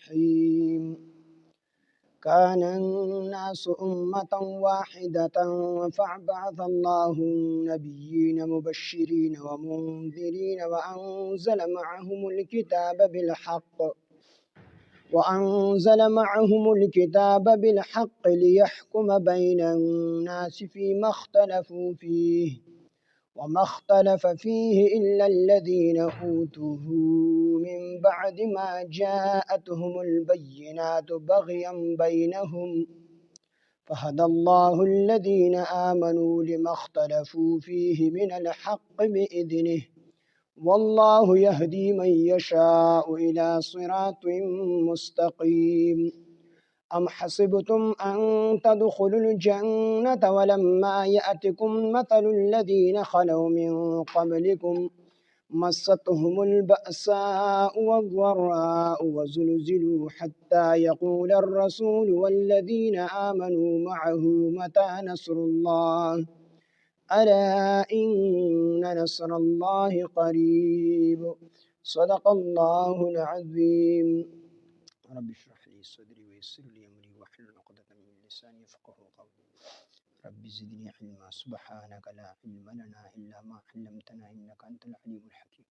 الرحيم كان الناس أمة واحدة فبعث الله النبيين مبشرين ومنذرين وأنزل معهم الكتاب بالحق ليحكم بين الناس فيما اختلفوا فيه وما اختلف فيه إلا الذين أوتوه من بعد ما جاءتهم البينات بغيا بينهم فهدى الله الذين آمنوا لما اختلفوا فيه من الحق بإذنه والله يهدي من يشاء إلى صراط مستقيم أم حسبتم أن تدخلوا الجنة ولما يأتكم مثل الذين خلوا من قبلكم مستهم البأساء والضراء وزلزلوا حتى يقول الرسول والذين آمنوا معه متى نصر الله ألا إن نصر الله قريب صدق الله العظيم رب اشرح لي صدري ويسر لي أمري واحلل عقدة من لساني يفقهوا قولي رب زدني علما سبحانك لا علم لنا إلا ما علمتنا إنك أنت العليم الحكيم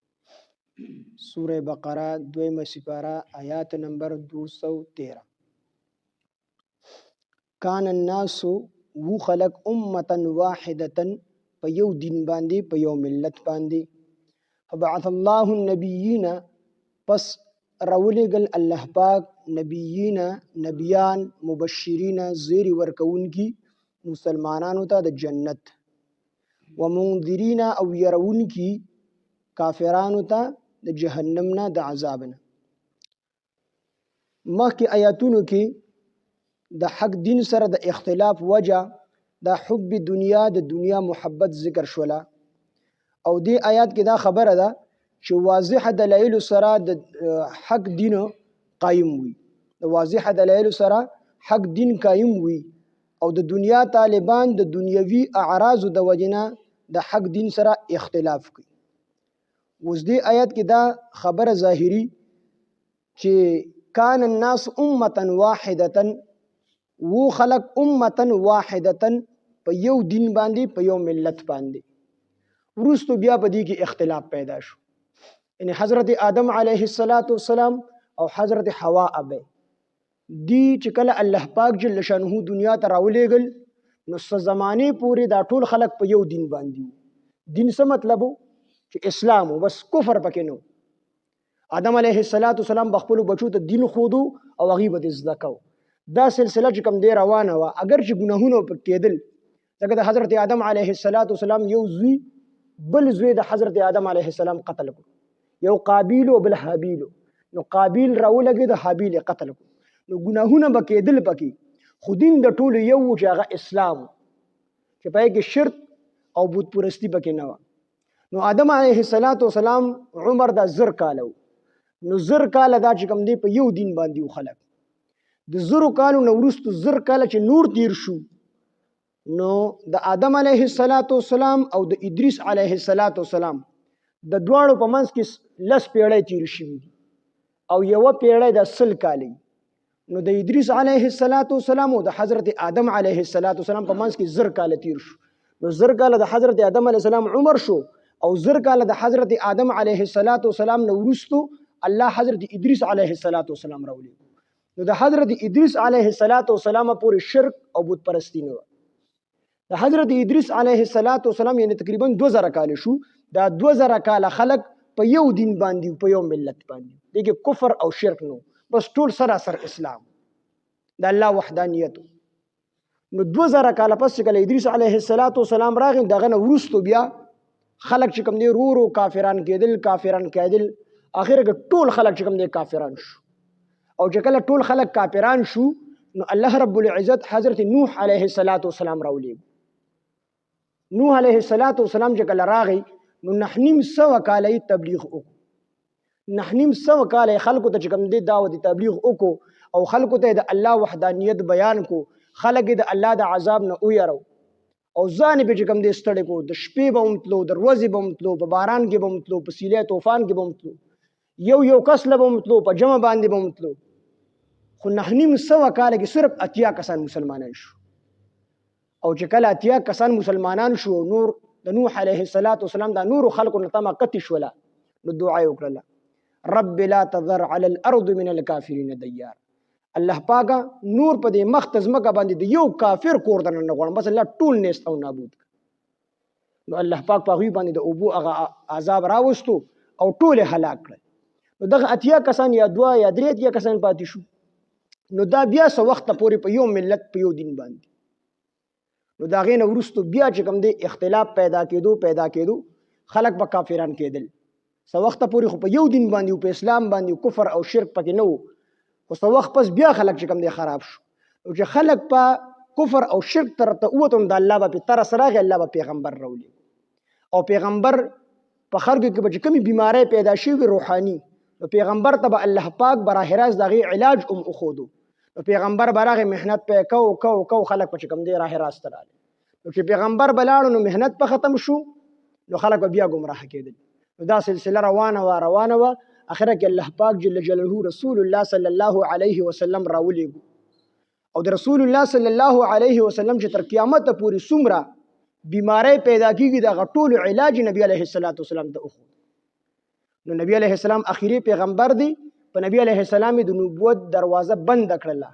سورة بقرة دویمه سپارہ آیات نمبر 213 کان الناس و خلق امة واحدة په یو دین باندې په یو ملت باندې فبعث الله النبیین پس راولېږل الله پاک نبیین نبیان مبشرین زیر ورکون کی مسلمانانو ته د جنت ومنذرین او يرون کی کافرانو ته د جهنم نه د عذابنا مخکې آیاتونو کې د حق دین سره د اختلاف وجه د حب دنیا د دنیا محبت ذکر شوله او دې آیات کې دا خبره ده چې واضح دلایل سره د حق دین قائم وي د واضح دلایل سره حق دین قائم وي او د دنیا طالبان د دنیوي اعراض د وجنه د حق دین سره اختلاف کوي اوس دې آیات کې دا خبره ظاهري چې کان الناس امه واحده و خلق امه واحده په یو دین باندې په یو ملت باندې ورستو بیا په دې کې اختلاف پیدا شو یعنی حضرت آدم علیه السلام او حضرت حوا ابه دی چې کله الله پاک جل شانه دنیا ته راولېږل نو څه زمانه پورې دا ټول خلق په یو دین باندې دین څه مطلب چې اسلام بس کفر پکې نو آدم علیه السلام بخپل بچو ته دین خودو او هغه به زده کو دا سلسله چې کوم دی روانه وا اگر چې ګناهونه پکېدل ځکه د حضرت آدم علیه السلام یو زوی بل زوی د حضرت آدم علیه السلام قتل کو یو قابیل او بل حابیل نو قابیل راولګي د حابیل قتل کو نو ګناهونه پکېدل پکې خودین د ټول یو چې هغه اسلام چې پای کې شرک او بت پرستی پکې نه و نو آدم علیه السلام عمر دا زر کالو نو زر کال دا چې کوم دی په یو دین باندې خلک د زرو کالو نو وروسته زر کال چې نور تیر شو نو د آدم علیه السلام او د ادریس علیه السلام د دواړو په منځ کې لس پیړۍ تیر شوي او یو پیړۍ د سل کالي نو د ادریس علیه السلام او د حضرت آدم علیه السلام په منځ کې زر کال تیر شو نو زر کال د حضرت آدم علیه السلام عمر شو او زر کال د حضرت آدم علیه السلام نو وروسته الله حضرت ادریس علیه السلام راولي نو د حضرت ادریس علیه السلام پورې شرک او بت پرستی نه د حضرت ادریس علیه السلام یعنی تقریبا 2000 کال شو دا 2000 کال خلق په یو دین باندې په یو ملت باندې دغه کفر او شرک نو بس ټول سراسر اسلام د الله وحدانیت نو 2000 کال پس چې کله ادریس علیه السلام راغی دغه نو ورستو بیا خلق چې کوم دی رو کافران کېدل اخر کې ټول خلق چې کوم دی کافران شو او چې کله ټول خلق کافران شو نو الله رب العزت حضرت نوح علیه السلام راولي نوح علیه السلام چې کله راغی نو 900 کاله تبلیغ وکړو 900 کاله خلکو ته چې کوم دی دعوت تبلیغ وکړو او خلکو ته د الله وحدانیت بیان کو خلک د الله د عذاب نه ویرو او ځان به چې کوم دی ستړي کو د شپې به متلو د ورځې به متلو په باران کې به متلو په سیلې طوفان کې به متلو یو کس له به متلو په جمع باندې به متلو خو 900 کال کې صرف 80 کسان مسلمانان شو. او چې کله 80 کسان مسلمانان شو، نور د نوح علیه السلام دا نور خلکو نه تمه قتی شوله، نو دعا یې وکړله رب لا تذر علی الارض من الکافرین دیار. الله پاکه نور په دې مخ ځمکه باندې د یو کافر کور دننه نه غواړم، بس الله ټول نیست او نابود. نو الله پاک په هغوی باندې د اوبو هغه عذاب راوستو او ټول یې هلاک کړل. نو دغه 80 کسان یا 2 یا 3 اتیا کسان پاتې شو. نو دا بیا څه وخته پورې په یو ملت په یو دین باندې، نو دا غینه وروستو بیا چې کوم دی اختلاف پیدا کېدو خلک به کافران کېدل. څه وخته پورې خو په یو دین باندې او په اسلام باندې کفر او شرک پکې نه وو، خو څه وخت پس بیا خلک چې کوم دی خراب شو. او چې خلک په کفر او شرک طرف ته ووتل، د الله به په طرف راغی، الله به پیغمبر راولي، او پیغمبر په خلکو کې به چې کومې بیمارۍ پیدا شوي روحاني، نو پیغمبر ته به الله پاک براه راست د هغې علاج هم وښودو. نو پیغمبر به راغی محنت پې کو خلک به چې کوم دی راه راست راغی. نو چې پیغمبر به لاړو نو محنت په ختم شو، نو خلک به بیا ګمراه کېدل. نو دا سلسله روانه وه. اخره کې الله پاک جل جلاله رسول الله صلی الله علیه وسلم راولېږو. او د رسول الله صلی الله علیه وسلم چې تر قیامته پورې څومره بیماری پیدا کېږي د هغه ټولو علاج نبی علیه السلام ته وښود. نو نبی علیه السلام اخري پیغمبر دی، په نبی علیه السلام د نبوت دروازه بند کړله.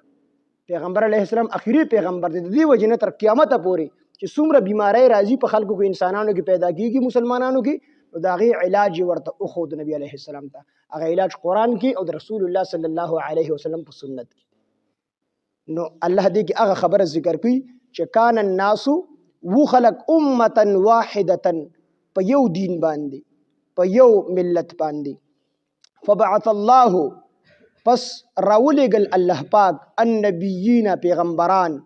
پیغمبر علیه السلام اخري پیغمبر دی، د دې وجې نه تر قیامته پورې چې څومره بیماری راځي په خلکو کې، انسانانو کې پیدا کېږي، مسلمانانو کې، نو د هغې علاج یې ورته وښود نبی علیه السلام ته. هغه علاج قرآن کې او د رسول الله صلی الله علیه وسلم په سنت کې. نو الله دې کې هغه خبره ذکر کوي چې کان الناس و خلق امتا واحدتا په یو دین باندې، په یو ملت باندې. فبعث الله پس راولېږل الله پاک النبیین پیغمبران،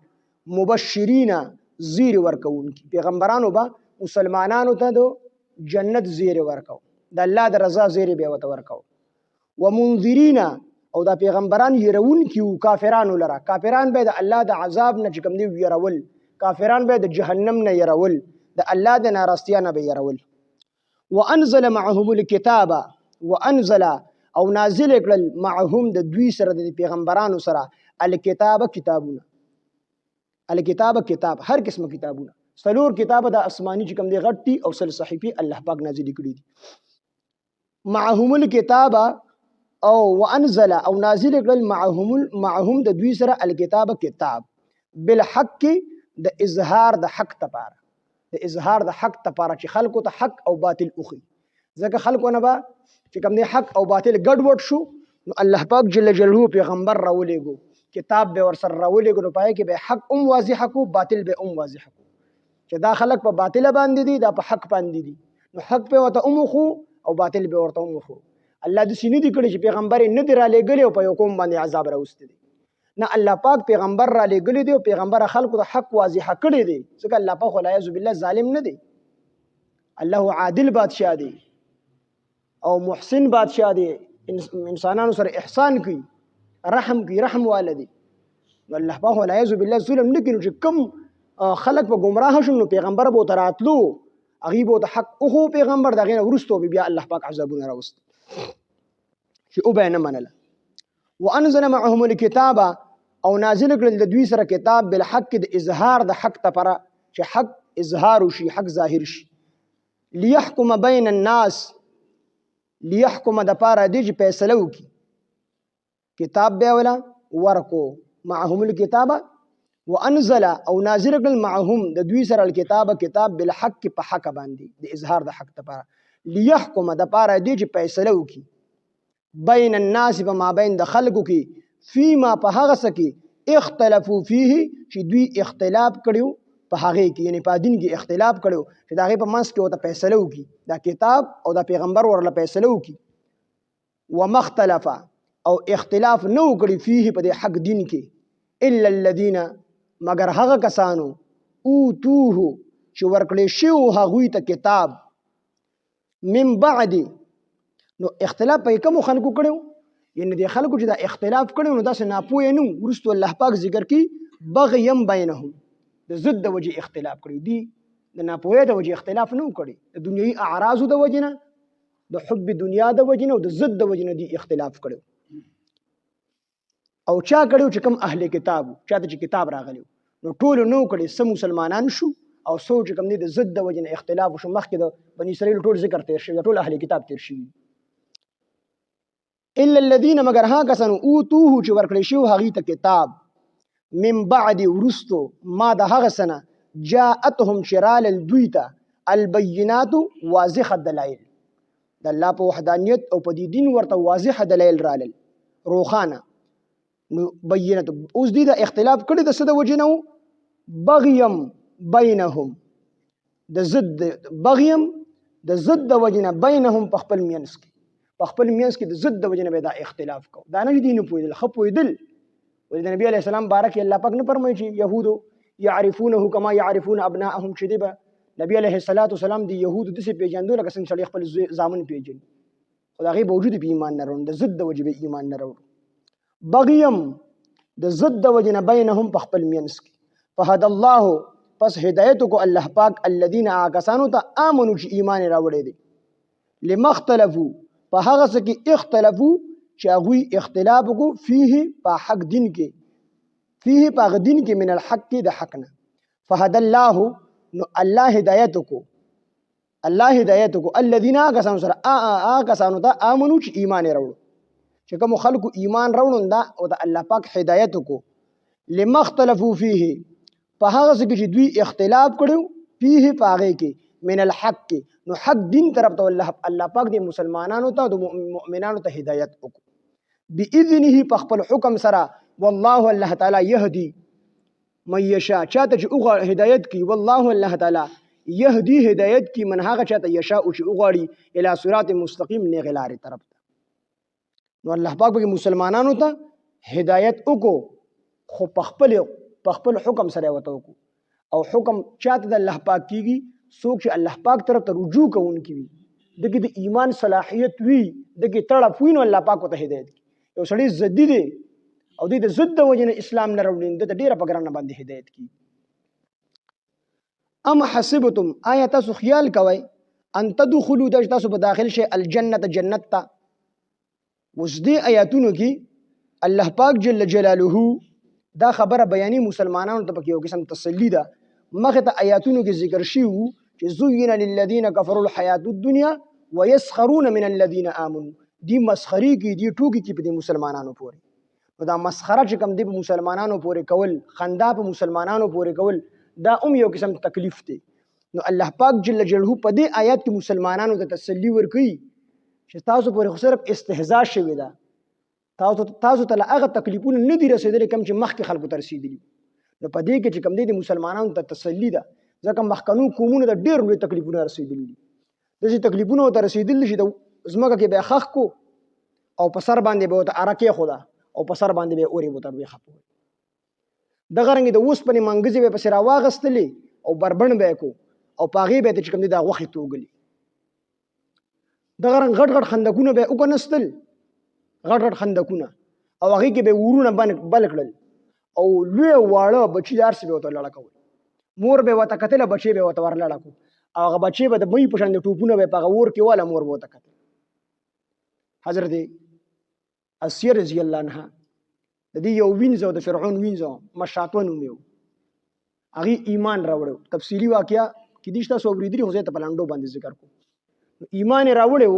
مبشرین زیر ورکوونکي. پیغمبرانو به مسلمانانو ته د جنت زیر ورکو، د الله د رضا زیر به ورته ورکو. ومنذرین او دا پیغمبران يرونکي وو کافرانو لره. کافران به د الله د عذاب نه چې کوم دی يرول، کافران به د جهنم نه يرول، د الله د ناراستیا نه به يرول. وانزل معهم الكتاب، وانزل او نازل کړل معهم د دوی سره د پیغمبرانو سره الکتاب کتابونه. الکتاب کتاب هر قسمه کتابونه، څلور کتابه د اسماني چې کوم دی غټي او سل صحیفي الله پاک نازل کړي دي. معهم الكتاب او وانزل او نازل کړل معهم د دوی سره الکتاب کتاب بالحق د اظهار د حق لپاره، د اظهار د حق لپاره چې خلکو ته حق او باطل اوخي. ځکه خلکو نه به چې کوم دی حق او باطل ګډوډ شو، نو الله پاک جل جلاله پیغمبر راولېږو، کتاب به ورسره راولېږو، نو پای کې به حق هم واضح کو، باطل به هم واضح کو، چې دا خلک په باطل باندې دي، دا په حق باندې دي، نو حق به ورته هم وخو او باطل به ورته هم وخو. الله داسې نه دي کړي چې پیغمبر یې نه دی رالیږلی او په یو قوم باندې عذاب راوستی دی. نه، الله پاک پیغمبر رالیږلی دی او پیغمبر خلکو ته حق واضحه کړی دی. ځکه الله پاک والعیاذ بالله ظالم نه دی، الله عادل بادشاه دی او محسن بادشاه دی، انسانانو سره احسان کوي، رحم کوي، رحم والدی. الله پاک والعیاذ بالله ظلم نه کوي. چې کوم خلک په گمراه شول، نو پیغمبر به ورته راتلو، هغوی به ورته حق وښو، پیغمبر د هغې نه وروسته به بیا الله پاک عذابونه راوست چې او به یې نه منله. وانزل معهم الکتاب او نازل کړل د دوی سره کتاب بالحق د اظهار د حق لپاره، چې حق اظهار وشي، حق ظاهر شي. لیحکم بین الناس، لیحکم د پاره دی چې فیصله وکړي. کتاب بیا ولا ورکو معهم الکتاب، وانزل او نازل کړل معهم د دوی سره الکتاب کتاب بالحق په حق باندې د اظهار د حق لپاره. لیحکم د پاره دی چې فیصله وکړي بین الناس په مابین د خلکو کې، فیما په هغه څه کې اختلفوا فیه چې دوی اختلاف کړیو په هغې کې، یعنی په دین کې اختلاف کړیو، چې د هغې په منځ کې ورته فیصله وکړي، دا کتاب او دا پیغمبر ورله فیصله وکړي. وما اختلف او اختلاف نه وکړي فیه په دې حق دین کې، الا الذین مگر هغه کسانو اوتوه چې ورکړی شوی هغوی ته کتاب، من بعد، نو اختلاف په کومو خلکو کړو، یعنی د خلکو چې دا اختلاف کړو نو داسې ناپوهه نه وو. وروسته الله پاک ذکر کوي بغیم بینهم، د ضد د وجې اختلاف کړي دي، د ناپوهۍ د وجې اختلاف نه کړي، د دنیوي اعراضو د وجې نه، د حب دنیا د وجې نه او د ضد د وجې نه دي اختلاف کړي. او چا کړو چې کوم اهل کتاب چاته چې کتاب راغلی نو ټول نو کړي سم مسلمانان شو او سوچ کوم دي د ضد د وجنه اختلاف شو مخکې د بنی اسرائیل ټول ذکر تیر شوی ټول اهل کتاب تیر شوی الا الذين مگر ها کسانو اوتوه چې ورکړی شو هغه ته کتاب من بعد ورستو ما د هغه سنه جاءتهم شرال الدویتا البینات واضح دلائل د الله په وحدانیت او په دین ورته واضح دلایل رالل روخانه نو بینت اوس دې د اختلاف کړي د څه د وجې نه بغیم بینهم د ضد بغیم د ضد د وجې نه بینهم په خپل مینس کې د ضد د وجې نه به دا اختلاف کو دا نه دي نه پوهېدل ښه پوهېدل ولې د نبي علیه السلام باره کې الله پاک نه فرمایي چې یهودو یعرفونه کما یعرفون ابناءهم چې دی به نبی علیه السلام د یهودو داسې پېژندو لکه څنګه سړی خپل زامن پېژني خو د هغې باوجود به ایمان نه راوړو د ضد د وجې به ایمان نه راوړو بغیم د ضد د وجې نه بینهم په خپل منځ کې فهد الله پس هدایت کو الله پاک الذین کسانو ته آمنو چې ایمان راوړی دی لما اختلفوا په هغه څه کې اختلفو چې هغوی اختلاف وکړو فيه په حق دین کې من الحق کې د حق نه فهد الله نو الله هدایت کو الذین کسانو سره کسانو ته آمنو چې ایمان راوړو چې کوم خلکو ایمان راوړون دا او د الله پاک هدایت کو لما اختلفوا فيه په هغه څه کې چې دوی اختلاف کړو فيه په هغې کې من الحق نو حق دین طرف ته الله پاک د مسلمانانو ته د مؤمنانو ته هدایت وکړو باذنه په خپل حکم سره والله الله تعالی يهدي من یشاء چاته چې هدایت کی والله الله تعالی يهدي هدایت کی من هغه چاته یشاء چې وغواړي الی صراط مستقیم نیغې لارې طرف ته نو الله پاک به مسلمانانو ته هدایت وکړو خو په خپل حکم سره وته وکړو او حکم چاته د الله پاک کیږي څوک چې الله پاک طرف ته رجوع کوونکي وي دغه د ایمان صلاحیت وي دغه تړه وي نو الله پاک ته هدایت کی یو سړی ضدي دی او د ضد د وجې نه اسلام نه راوړي د ډیره په ګرانه باندې هدایت کی ام حسبتم آیا تاسو خیال کوئ ان تدخلوا د تاسو په داخل شي الجنه جنت ته اوس دې آیاتونو کې الله پاک جل جلاله دا خبره بیانې مسلمانانو ته پکې یو قسم تسلی ده مخه ته آیاتونو کې ذکر شوی چې زوین للذین کفروا الحیات الدنیا ويسخرون من الذین آمنوا دی مسخري کې دی ټوکی کې په مسلمانانو پورې نو دا مسخره چې کوم دی په مسلمانانو پورې کول خندا په مسلمانانو پورې کول دا یو قسم تکلیف دی نو الله پاک جل جلاله په دې آیات کې مسلمانانو ته تسلی ورکوي چې تاسو پورې خو صرف استهزاء شوی ده تاسو ته هغه تکلیفونه نه دي رسېدلي کوم چې مخکې خلکو ته رسېدلي نو په دې کې چې کوم دی د مسلمانانو ته تسلی ده ځکه مخکنو قومونو ته ډېر لوی تکلیفونه رسېدلي دي داسې تکلیفونه ورته رسېدلي چې د ځمکه کې به یې ښخ کو او په سر باندې به ورته اره کېښوده او په سر باندې به یې اورې ورته ویښه کول دغه رنګې د اوسپنې منګزې به یې پسې راواغېستلې او بربڼ به یې کو او په هغې به یې چې کوم دی دا غوښې توږلې دغه رنګ غټ غټ خندقونه به یې وکنستل غټ غټ خندقونه او هغې کې به یې ورونه بل کړل او لوی واړه بچي د هر څه به ورته لړه کول مور به یې ورته کتله بچې به یې ورته ورلړه کو او هغه بچې به د مۍ په شان د ټوپونه به یې په هغه اور کې واله مور به ورته کتل حضرت اسیه رضی الله عنها د دې یو وینځه د فرعون وینځه مشاطه نوم یو هغې ایمان راوړی تفصیلي واقعه کیدای شي تاسو اورېدلي خو زه یې ته په لنډو باندې ذکر کوم ایمان یې راوړی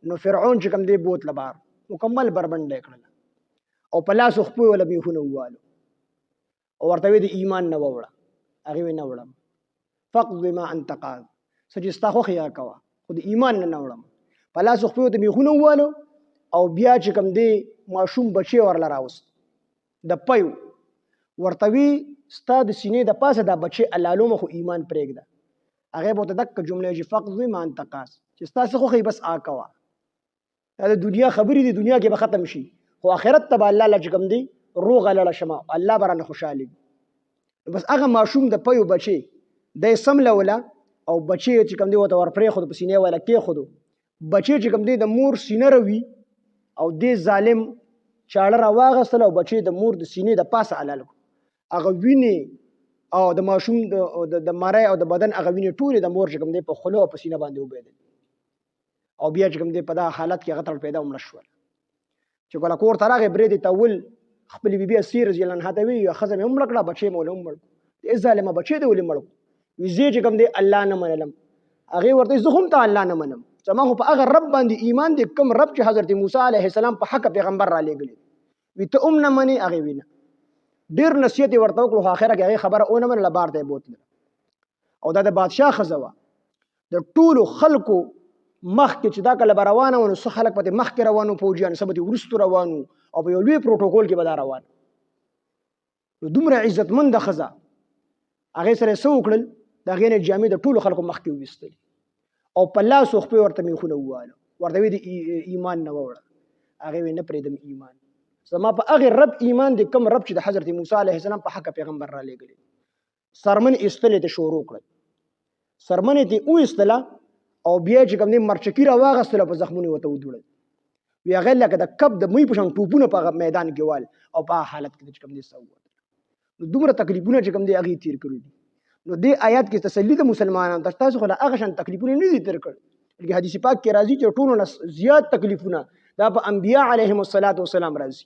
نو فرعون چې کوم دی بوتله بار مکمل بربنډه یې کړله او په لاسو خپو یې وله بیخونه ووالو او ورته ویې د ایمان نه ووړه هغې ویې نه وړم فقض ما انت قاض څه چې ستا خوښ یې کوه خو د ایمان نه وړم په لاسو خپو یې ورته بیخونه ووالو او بیا چې کوم دی ماشوم بچی ورله راوست د پیو ورته وی ستا د سینې د پاسه دا بچی اللالومه خو ایمان پرېږده هغې به ورته دقه جمله چې فقض ما انت قاض چې ستا څه خوښ بس کوه دا د دنیا خبرې دي دنیا کې به ختم شي خو آخرت ته به الله له چې کوم دی روغه لړه شمه الله به رانه خوشحالي بس هغه ماشوم د پیو بچی دی سملوله او بچی چې کوم دی ورته ورپرېښودو په سینې والا کېښودو بچی چې کوم دی د مور سینه روي او دې ظالم چاړه راواغېستله او بچی د مور د سینې د پاسه حلال کړو هغه وینې او د ماشوم د مرۍ او د بدن هغه وینې ټولې د مور چې کوم دی په خوله او په سینه باندې وبهېدل او بیا چې کوم دی په دغه حالت کې هغه تړل پیدا مړه شول چې کله کور ته راغی برید یې تول خپل بیبي اسیر رضی الله عنها ته وی خزه مې مړ کړه بچي مې ولوم مړ دې ظالمه بچي دې ولې مړ وزې چې کوم دې الله نه منلم هغه ورته زه هم ته الله نه منم زما خو په هغه رب باندې ایمان دې کوم رب چې حضرت موسی علیه السلام په حق پیغمبر را لېږلی وی ته هم نه منې هغې وینه ډېر نصیحت یې ورته وکړو خو اخره کې هغې خبره ونه منله بار ته یې بوتله او دا د بادشاه ښځه وه د ټولو خلکو مخکې چې دا کله به روانه وه نو څه خلک پهې مخکې روان وو پوجیان څه به دې وروستو روان وو او په یو لوی پروټوکول کې به دا روان نو دومره عزتمنده ښځه هغې سره یې څه وکړل د هغې نه جامې د ټولو خلکو مخکې وویستلې او په لاس وخپې ورته میخونه وواله ورته ویې د ایمان نه ووړه هغې ویې نه پرېږدم ایمان زما په هغې رب ایمان دی کوم رب چې د حضرت موسی علیه السلام په حقه پیغمبر را لېږلی سرمن ایستلې ته شروع کړل سرمنې ته وایستله او بیا چې کوم دی مرچکي را واغېستله په زخمونو یې ورته ودوړل وی هغې لکه د کب د موی په شان ټوپونه په هغه میدان کې وال او په هغه حالت کې چې کوم دی څه ووتل نو دومره تکلیفونه چې کوم دی هغې تېر کړي دي نو دې آیات کې تسلي د مسلمانانو ته تاسو خو له هغه شان تکلیفونه نه دي تېر کړي بلکې حدیث پاک کې راځي چې ټولو نه زیات تکلیفونه دا په انبیا علیهم السلام راځي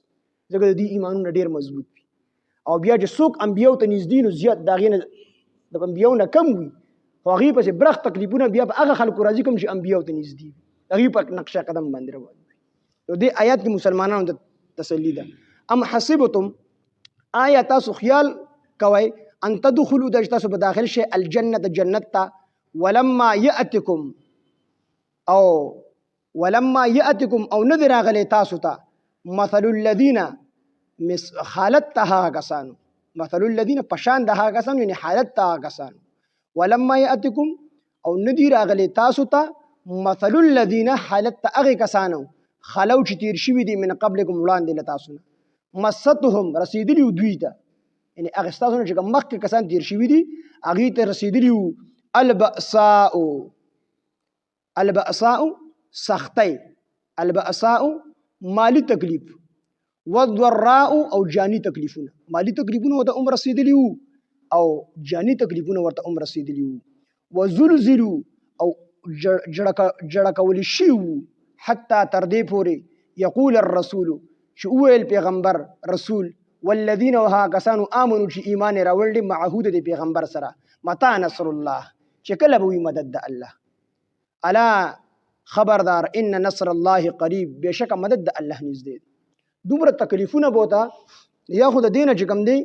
ځکه د دې ایمانونه ډېر مضبوط وي او بیا چې څوک انبیاو ته نږدې نو زیات د هغې نه د انبیاو نه کم وي خو هغې پسې برخ تکلیفونه بیا په هغه خلکو راځي کوم چې انبیاو ته نږدې وي هغې په نقشه قدم باندې روان وي نو دې آیات کې مسلمانانو ته تسلي ده ام حسبتم آیا تاسو خیال کوئ ان تدخلوا د تاسو به داخل شئ الجنة جنت ته ولما یأتکم او نه دی راغلی تاسو ته مثل الذین حالت ته هغه کسانو مثل الذین پشان د هغه کسانو یعنی حالت ته هغه کسانو ولما یأتکم او نه دی راغلی تاسو ته مثل الذین حالت ته هغې کسانو خلو چې تیر شوي دي من قبلکم وړاندې له تاسو نه مستهم رسېدلي وو دوی ته یعنی هغه ستاسو نه چې کوم مخکې کسان تیر شوي دي هغې ته رسېدلي وو البأساء سختۍ البأساء مالی تکلیف والضراء او جانی تکلیفونه مالی تکلیفونه ورته هم رسېدلي وو او جانی تکلیفونه ورته هم رسېدلي وو وزلزلو او جړه کولی شوي وو حتی تر دې پورې یقول الرسول چې وویل پیغمبر رسول والذین وها کسانو آمنو چې ایمان یې راوړل دي معه د پیغمبر سره متى نصر الله چې کله به وي مدد د الله الا خبردار ان نصر الله قریب بېشکه مدد د الله نږدې دی دومره تکلیفونه بوته یا خو د دې نه چې کوم دی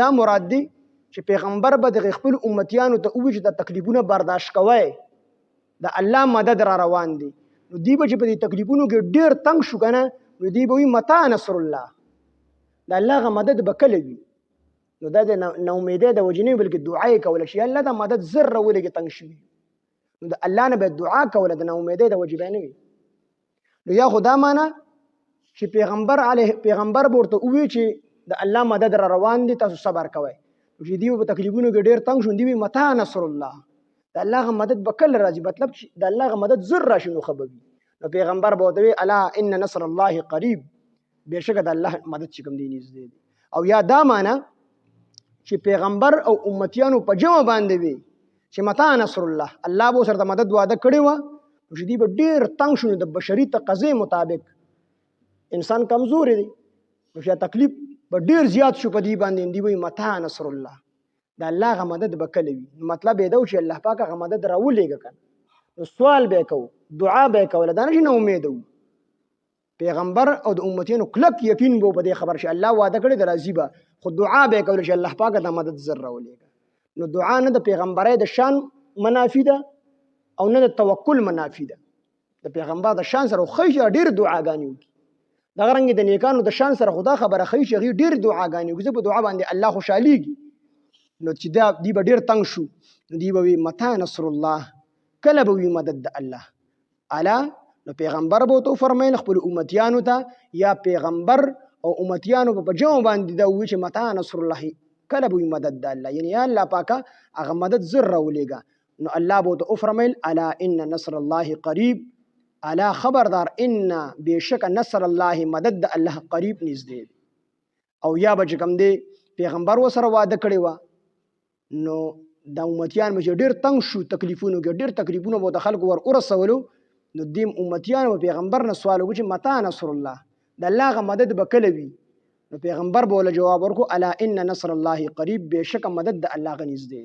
دا مراد دی چې پیغمبر به د خپل امتیانو ته ووایي چې د تکلیفونه برداشت کوئ د الله مدد را روان دی نو دوی به چې په دې تکلیفونو کې ډېر تنګ شو که نه نو دوی به وایي متى نصر الله د الله هغه مدد به کله وي نو دا د ناامیدۍ د وجې نه وي بلکې دعا یې کوله چې الله دا مدد زر راولېږي تنګ شوي نو د الله نه باید دعا کوله د ناامیدۍ د وجې به نه وي نو یا خو دا معنی چې پیغمبر به ورته ووایي چې د الله مدد را روان دی تاسو صبر کوئ چې دوی په تکلیفونو کې ډېر تنګ شو دوی وایي متى نصر الله د الله هغه مدد به کله راځي مطلب چې د الله هغه مدد زر راشي نو ښه به وي نو پیغمبر به ورته وایي الا ان نصر الله قریب بېشکه د الله مدد چې کوم دی نږدې دی او یا دا معنی چې پیغمبر او امتیانو په جمع باندې وي چې متى نصر الله الله به ورسره د مدد وعده کړې وه نو چې دوی به ډېر تنګ شو د بشري تقاضې مطابق انسان کمزوری دی نو چې تکلیف به ډېر زیات شو په دوی باندې دوی وایي متى نصر الله د الله هغه مدد به کله وي مطلب یې دا و چې الله پاک هغه مدد راولېږه که نو سوال به یې کوو دعا به یې کوله دا نه چې نه امیده وو پیغمبر او د امتیانو کلک یقین به په دې خبر چې الله وعده کړی د راځي به خو دعا به یې کوله چې الله پاک دا مدد زر راولېږه نو دعا نه د پیغمبرۍ د شان منافي ده او نه د توکل منافي ده د پیغمبر د شان سره خو ښایي ډېرې دعاګانې وکړي دغه رنګې د نیکانو د شان سره خو دا خبره ښایي چې هغوی ډېرې دعاګانې وکړي په دعا باندې الله خوشحالېږي نو چې دا دوی به ډېر تنګ شو نو دوی به وي متى نصر الله کله به وي مدد د الله الا نو پیغمبر به ورته وفرمیل خپلو امتیانو ته یا پیغمبر او امتیانو به په جمع باندې دا ووایي چې متى نصر الله کله به وي مدد د الله یعنی یا الله پاکه هغه مدد زر راولېږه نو الله به ورته وفرمیل الا ان نصر الله قریب الا خبردار ان بېشکه نصر الله مدد د الله قریب نږدې دی او یا به چې کوم دی پیغمبر ورسره وعده کړې وه نو د امتیان به چې ډېر تنګ شو تکلیفونو کې ډېر تکلیفونه به د خلکو ور ورسولو نو دیم امتیانو به پیغمبر نه سوال وکړي چې متى نصر الله د الله هغه مدد به کله وي نو پیغمبر بوله جواب ورکو الا ان نصر الله قریب، بشک مدد د الله غنیز دی.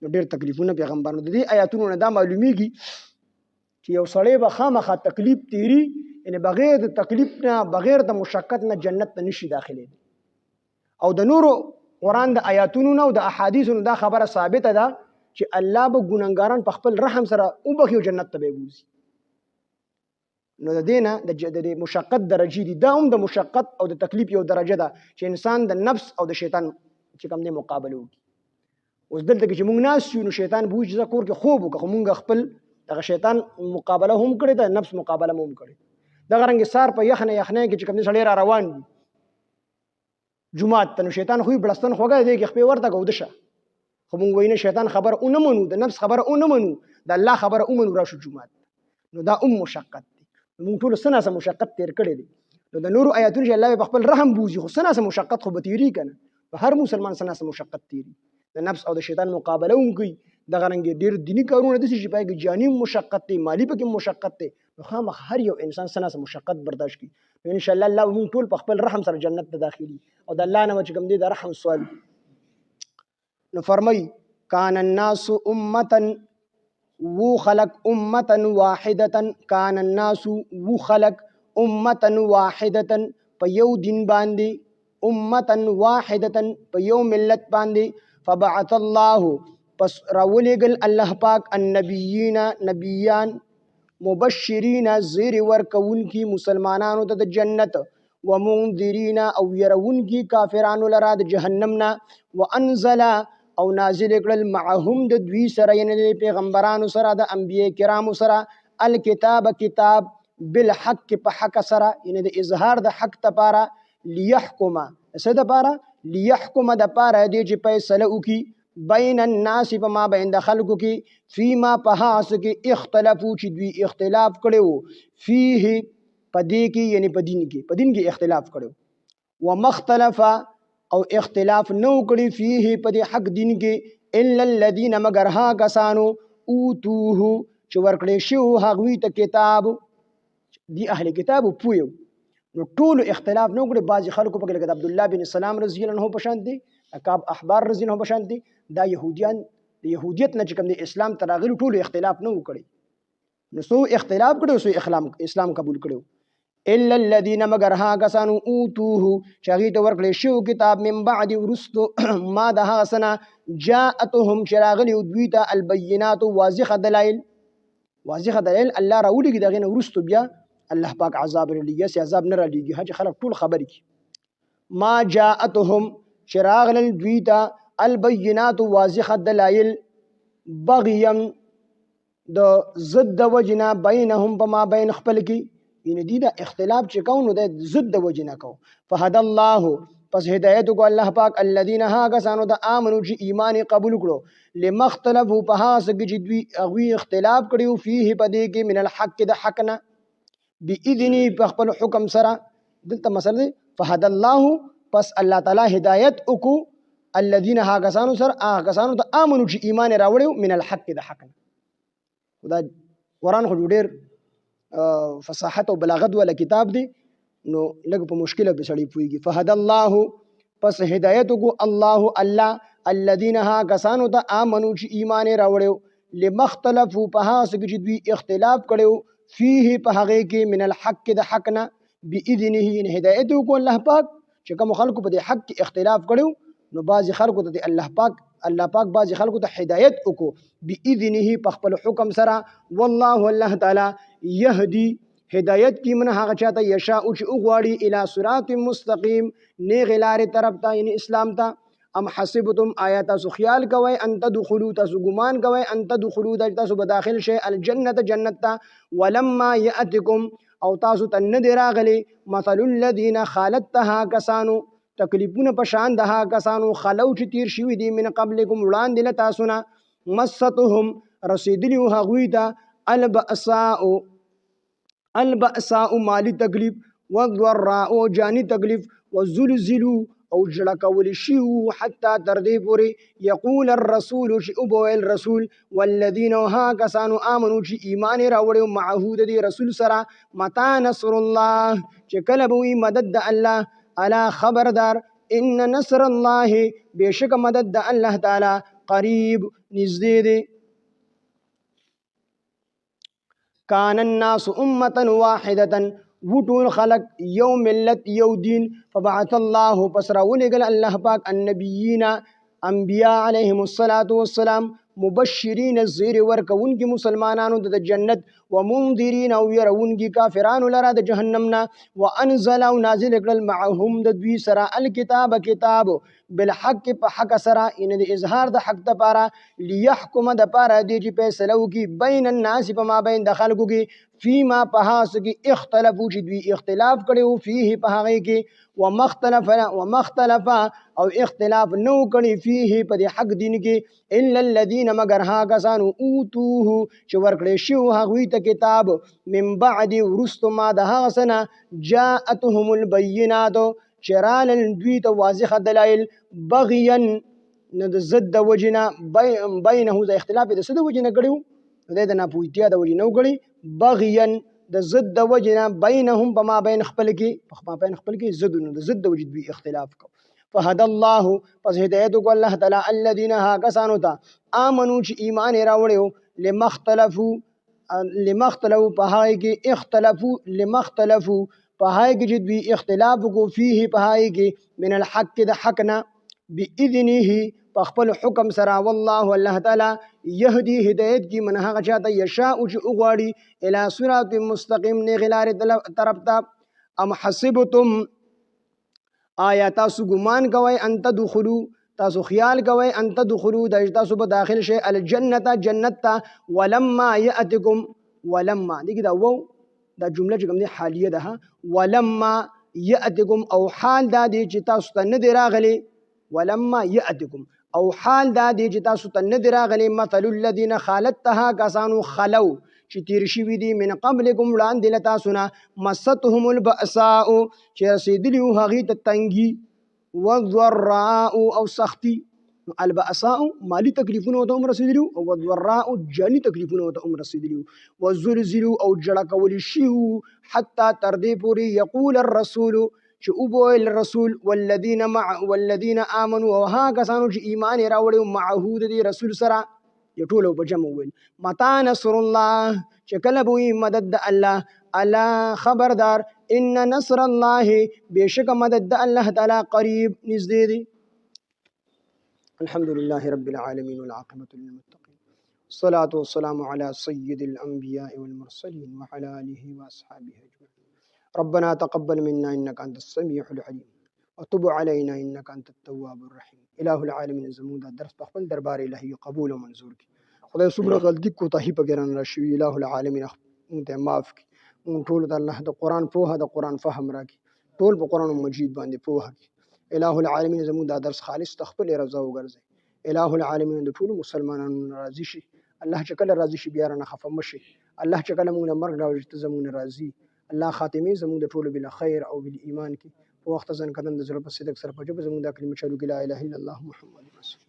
نو ډیر تکلیفونه پیغمبر نو د دې آیاتونو نه دا معلومیږي چې یو سړی به خامخا تکلیف تیری، یعنی بغیر د تکلیف نه بغیر د مشقت نه جنت ته نشي داخلي. او د نورو قرآن د آیاتونو نه او د احادیثو نه دا خبره ثابته ده چې الله به ګناهګاران په خپل رحم سره وبخي او جنت ته به بوزي. نو د دې نه د مشقت درجې دي، دا هم د مشقت او د تکلیف یو درجه ده چې انسان د نفس او د شیطان چې کوم دی مقابله وکړي. اوس دلته کې چې موږ ناست یو نو شیطان به وایي چې زه کور کې خوب وکړم، خو موږ خپل دغه شیطان مقابله هم کړې ده، نفس مقابله هم کړې. دغه رنګې سار په یخنه کې چې کوم دی سړی را روان وي جومات ته، نو شیطان خو یې بړستن خوږه دی کې خپې ورته که وده شه، خو موږ وایي نه شیطان خبره ونه منو، د نفس خبره ونه منو، د الله خبره ومنو راشو جومات. نو دا مشقت دی. موږ ټول څه ناسه مشقت تیر کړی دی. نو د نورو آیاتونو چې الله په خپل رحم بوزي، خو څه ناسه مشقت خو به تیری کنه. په هر مسلمان څه ناسه مشقت تیری، د نفس او د شیطان مقابله هم کوي. دغه رنګ ډیر دینی کارونه دي چې پای کې جانی مشقت دی، مالی پکې مشقت دی. نو خامخ هر یو انسان څه ناسه مشقت برداشت کړي. نو ان شاء الله الله موږ ټول په خپل رحم سره جنت ته داخلي او د الله نه چې کوم دی د رحم سوال. نو فرمای کان الناس امه و خلق امه واحده، کان الناس و خلق امه واحده په یو دین باندې، امه واحده په یو ملت باندې. فبعث الله پس راولېږل الله پاک النبیین نبیان، مبشرین زیر ورکونکي مسلمانانو ته د جنت، ومنذرین او يرونکي کافرانو لرا د جهنم نه. وانزل او نازل کړل معهم د دوی سره، یعنی د پیغمبرانو سره د انبیاء کرامو سره، الکتاب کتاب، بالحق په حق سره، یعنی د اظهار د حق لپاره، لیحکم څه دپاره، لیحکم دپاره دی چې فیصله وکړي، بین الناس په ما بین د خلکو کې، فیما په هغه څه کې اختلافو چې دوی اختلاف کړی وو، فیه په دې کې یعنی په دین کې، په دین کې اختلاف کړی وو. ومختلف او اختلاف نو کړي فیه په دې حق دین کې، الا الذین مگر ها کسانو اوتوه چې ورکړی شو هغوی ته کتاب، دی اهل کتاب پویو. نو ټول اختلاف نو کړي، بعضې خلکو پکې لکه عبد الله بن سلام رضی الله عنه په شان دي، اکاب احبار رضی الله عنه په شان دي، دا يهوديان د يهودیت نه چې کوم د اسلام ته راغلي ټول اختلاف نه وکړي. نو سو اختلاف کړي سو اسلام قبول کړي. الا الذين مگر ها کسانو اوتوه چې هغوی ته ورکړی شو کتاب، من بعد وروستو ما د هغه څه نه جاءتهم چې راغلي دوی ته البینات واضحه دلایل، واضحه دلایل الله راولېږي، د هغې نه وروستو بیا الله پاک عذاب رالیږي، هسې عذاب نه رالیږي چې خلک ټول خبرې کړي. ما جاءتهم چې راغلل دوی ته البینات واضحه دلایل، بغیم د ضد د وجنه، بینهم په ما بین خپل کې، یعنی دی دا اختلاف چې کوو نو د ضد د وجې نه کوو. فهد الله پس هدایت کو الله پاک الذین ها کسانو ته آمنو چې ایمان قبول کړو، لما اختلفوا په هغه څه کې چې دوی هغوی اختلاف کړي فیه په دې کې، من الحق د حق نه، بإذنه په خپل حکم سره. دلته مسله دی فهد الله پس الله تعالی هدایت وکړو الذین ها کسانو سره، هغه کسانو ته آمنو چې ایمان راوړی من الحق د حق نه. دا قرآن خو ډېر فصاحت او بلاغت والا کتاب دی، نو لږ په مشکله به سړی پوهېږي. فهد الله پس هدایت کو الله الله الذین ها کسانو ته آمنو چې ایمان راوړیو، لما اختلفوا په هغه څه کې چې دوی اختلاف کړیو، فیه په هغې کې من الحق د حق نه، بإذنه هدایت کو الله پاک چې کوم خلکو په دې حق کې اختلاف کړیو، نو بعضې خلکو ته الله پاک بعضې خلکو ته هدایت وکړو بإذنه په خپل حکم سره. والله الله تعالی یهدي هدایت کی من هغه چاته یشاء چې وغواړي الی صراط مستقیم، نیغې لارې طرف ته یعنی اسلام ته. ام حسبتم آیا تاسو خیال کوئ ان تدخلوا تاسو ګمان کوئ ان تدخلوا تاسو به داخل شئ الجنة جنت ته، ولما یأتکم او تاسو ته نه دی راغلی مثل الذین خالدتها کسانو تکلیفونه په شان د هغه کسانو خلو چې تیر شوي دي من قبلکم وړاندې له تاسو نه، مستهم رسېدلي وو هغوی ته البأساء مالی تکلیف، والضراء جانی تکلیف، والزلزلوا او جړه کولی شي وو حتی تر دې پورې یقول الرسول چې وبویل رسول، والذین ها کسانو آمنو چې ایمان یې راوړی معه د دې رسول سره، متی نصر الله چې کله به وي مدد د الله، الا خبردار ان نصر الله بشک مدد د الله تعالی قریب نزدې دی. کان الناس امه واحده وطول خلق یو ملت یو دین فبعث الله پس راولېږل الله پاک النبیین انبیاء علیهم الصلاة والسلام مبشرین زیر ورکونکي مسلمانانو د جنت ومنذرین او يرونکي کافرانو لرا د جهنم نه وانزل او نازل کړل معهم د دوی سره الکتاب کتاب بالحق په حق سره ان د اظهار د حق لپاره ليحكم د پاره دی چې فیصله وکي بین الناس په ما بین د خلکو کې فيما پهاس کې اختلافو چې دوی اختلاف کړي فيه په هغه کې ومختلف او اختلاف نو کړي فيه په د حق دین کې الا الذين مگر ها کسانو اوتوه چې ورکړي شو هغوی ته کتاب من بعد ورست ما د هغه سنه جاءتهم البينات چرال دوی ته واضح دلایل بغيا نه د ضد د وجنه بینه د اختلاف د څه د وجنه کړیو د ناپوهتیا د وجنه وکړي بغيا د ضد د وجنه بینهم بما بین خپل کې ضد د وجد دوی اختلاف کو فهدى الله پس هدایت کو الله تعالی الذين ها کسانو ته امنو چې ایمان راوړیو لمختلفو پهای کې اختلافو پهای کې چې دوی اختلاف کو فيه پهای کې من الحق د حقنا باذنه په خپل حکم سره والله الله تعالی يهدي هدایت کی من هغه چاته یشاء چې وغواړي الى صراط مستقیم نه غلار طرف ته ام حسبتم آیا تاسو ګمان کوئ ان تدخلوا تاسو خیال کوئ ان تدخلوا د تاسو په داخل شي الجنه جنت ته ولما ياتكم ولما دغه دا وو دا جمله چې کوم دي حالیه ده ولما ياتكم او حال دا دي چې تاسو ته نه دی راغلي ولما ياتكم او حال دا دي چې تاسو ته نه دی راغلي مثل الذين خالتها کسانو خلو چې تیر شوي دي من قبلکم وړاندې له تاسو نه مستهم البأساء چې رسېدلي وو هغې ته تنګي والضراء او سختي البأساء مالی تکلیفونه ورته هم رسېدلي وو او والضراء جاني تکلیفونه ورته هم رسېدلي وو وزلزلوا او جړه کولی شوي وو حتی تر دې پورې یقول الرسول چې وبویل رسول والذین آمنوا او هغه کسانو چې ایمان یې راوړی معه د دې رسول سره یو ټولو په جمع وویل متا نصر الله چې کله به وي مدد د الله الا خبردار ان نصر الله بشک مدد د الله تعالی قریب نږدې دی. الحمد لله رب العالمين والعاقبة للمتقين الصلاة والسلام على سيد الأنبياء والمرسلين وعلى آله وأصحابه أجمعين. ربنا تقبل منا إنك أنت السميع العليم وتب علينا إنك أنت التواب الرحيم. إله العالمين زمودا درس بخبل دربار إلهي قبول ومنظور کی خدای صبر غلطی کوتاهی په ګران راشي. إله العالمین مونږ ته معاف کی مونږ ټول د الله د قرآن پوهه د قرآن فهم راکړي ټول په قرآن مجید باندې پوهه کی. إله العالمین زمودا درس خالص تخپل رضا وګرځي. إله العالمین د ټول مسلمانانو راضي شي. الله چې کله راضي شي بیا رانه خفه مشي. الله چې کله مونږ مرګ راوړي ته زموږ راضي. الله خاتمه زموږ د ټولو بلا خیر او بال ایمان کی په وخت ځن قدم د زړه په صدق سره په جبه زموږ د کلمه چالو کې لا اله الا الله محمد رسول